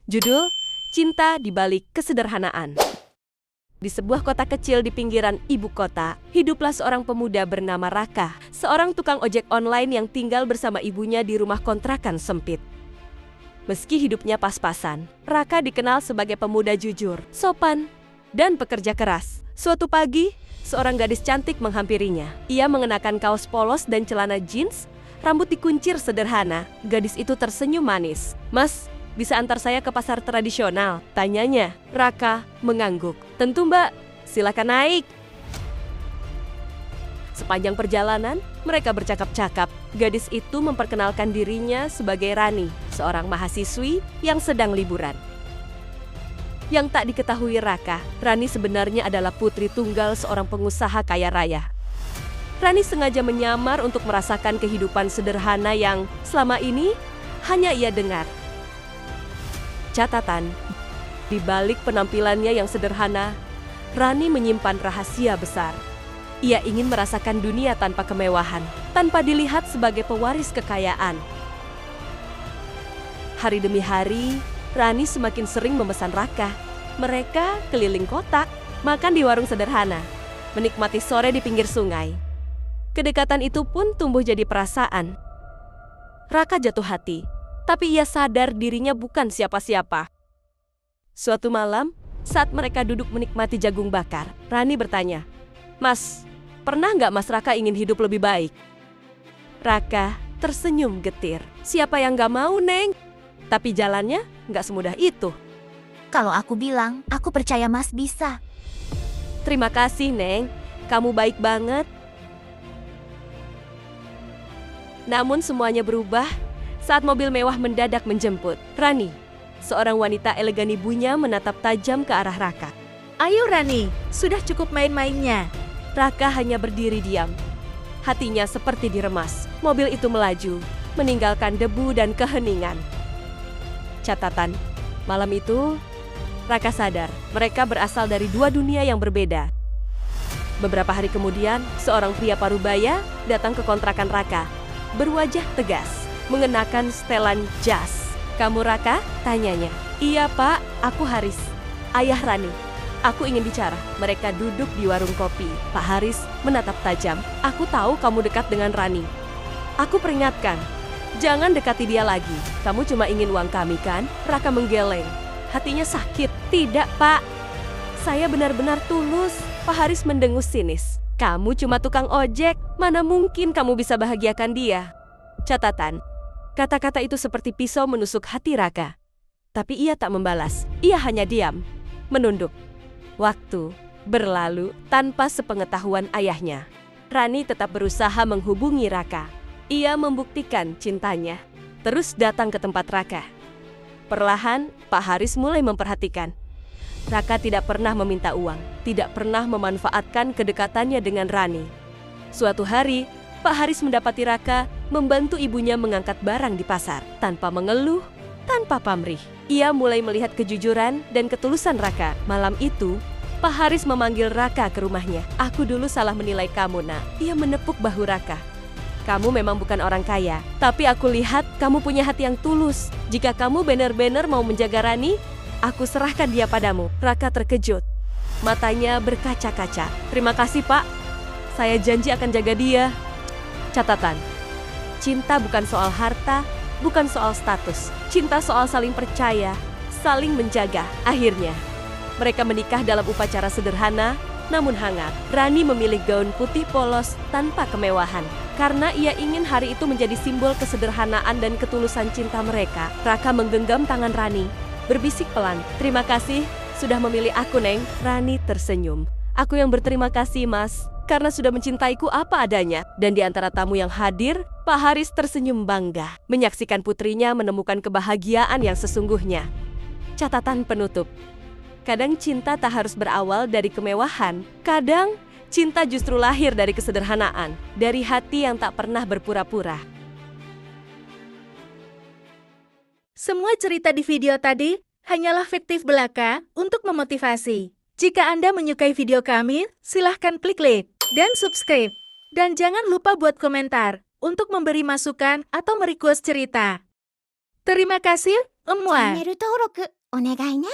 Judul, Cinta di Balik Kesederhanaan. Di sebuah kota kecil di pinggiran ibu kota, hiduplah seorang pemuda bernama Raka, seorang tukang ojek online yang tinggal bersama ibunya di rumah kontrakan sempit. Meski hidupnya pas-pasan, Raka dikenal sebagai pemuda jujur, sopan, dan pekerja keras. Suatu pagi, seorang gadis cantik menghampirinya. Ia mengenakan kaos polos dan celana jeans, rambut dikuncir sederhana. Gadis itu tersenyum manis. "Mas, bisa antar saya ke pasar tradisional?" tanyanya. Raka mengangguk. "Tentu mbak, silakan naik." Sepanjang perjalanan, mereka bercakap-cakap. Gadis itu memperkenalkan dirinya sebagai Rani, seorang mahasiswi yang sedang liburan. Yang tak diketahui Raka, Rani sebenarnya adalah putri tunggal seorang pengusaha kaya raya. Rani sengaja menyamar untuk merasakan kehidupan sederhana yang selama ini hanya ia dengar. Catatan, di balik penampilannya yang sederhana, Rani menyimpan rahasia besar. Ia ingin merasakan dunia tanpa kemewahan, tanpa dilihat sebagai pewaris kekayaan. Hari demi hari, Rani semakin sering memesan Raka. Mereka keliling kota, makan di warung sederhana, menikmati sore di pinggir sungai. Kedekatan itu pun tumbuh jadi perasaan. Raka jatuh hati, tapi ia sadar dirinya bukan siapa-siapa. Suatu malam, saat mereka duduk menikmati jagung bakar, Rani bertanya, "Mas, pernah nggak Mas Raka ingin hidup lebih baik?" Raka tersenyum getir. "Siapa yang nggak mau, Neng? Tapi jalannya nggak semudah itu." Kalau aku bilang, aku percaya Mas bisa. "Terima kasih, Neng. Kamu baik banget." Namun semuanya berubah saat mobil mewah mendadak menjemput. Rani, seorang wanita elegan ibunya, menatap tajam ke arah Raka. "Ayo Rani, sudah cukup main-mainnya." Raka hanya berdiri diam. Hatinya seperti diremas. Mobil itu melaju, meninggalkan debu dan keheningan. Catatan, malam itu Raka sadar mereka berasal dari dua dunia yang berbeda. Beberapa hari kemudian, seorang pria parubaya datang ke kontrakan Raka, berwajah tegas, mengenakan setelan jas. "Kamu Raka?" tanyanya. "Iya Pak, aku Haris, ayah Rani. Aku ingin bicara." Mereka duduk di warung kopi. Pak Haris menatap tajam. "Aku tahu kamu dekat dengan Rani. Aku peringatkan, jangan dekati dia lagi. Kamu cuma ingin uang kami kan?" Raka menggeleng. Hatinya sakit. "Tidak Pak, saya benar-benar tulus." Pak Haris mendengus sinis. "Kamu cuma tukang ojek, mana mungkin kamu bisa bahagiakan dia." Catatan, kata-kata itu seperti pisau menusuk hati Raka. Tapi ia tak membalas, ia hanya diam, menunduk. Waktu berlalu tanpa sepengetahuan ayahnya. Rani tetap berusaha menghubungi Raka. Ia membuktikan cintanya, terus datang ke tempat Raka. Perlahan, Pak Haris mulai memperhatikan. Raka tidak pernah meminta uang, tidak pernah memanfaatkan kedekatannya dengan Rani. Suatu hari, Pak Haris mendapati Raka membantu ibunya mengangkat barang di pasar, tanpa mengeluh, tanpa pamrih. Ia mulai melihat kejujuran dan ketulusan Raka. Malam itu, Pak Haris memanggil Raka ke rumahnya. "Aku dulu salah menilai kamu, Nak." Ia menepuk bahu Raka. "Kamu memang bukan orang kaya, tapi aku lihat kamu punya hati yang tulus. Jika kamu benar-benar mau menjaga Rani, aku serahkan dia padamu." Raka terkejut. Matanya berkaca-kaca. "Terima kasih Pak, saya janji akan jaga dia." Catatan, cinta bukan soal harta, bukan soal status. Cinta soal saling percaya, saling menjaga. Akhirnya, mereka menikah dalam upacara sederhana, namun hangat. Rani memilih gaun putih polos tanpa kemewahan, karena ia ingin hari itu menjadi simbol kesederhanaan dan ketulusan cinta mereka. Raka menggenggam tangan Rani, berbisik pelan, "Terima kasih sudah memilih aku, Neng." Rani tersenyum. "Aku yang berterima kasih, Mas, karena sudah mencintaiku apa adanya." Dan di antara tamu yang hadir, Pak Haris tersenyum bangga, menyaksikan putrinya menemukan kebahagiaan yang sesungguhnya. Catatan penutup, kadang cinta tak harus berawal dari kemewahan. Kadang, cinta justru lahir dari kesederhanaan, dari hati yang tak pernah berpura-pura. Semua cerita di video tadi hanyalah fiktif belaka untuk memotivasi. Jika Anda menyukai video kami, silahkan klik like dan subscribe. Dan jangan lupa buat komentar untuk memberi masukan atau merequest cerita. Terima kasih. チャン Emua. ネル登録お願いね。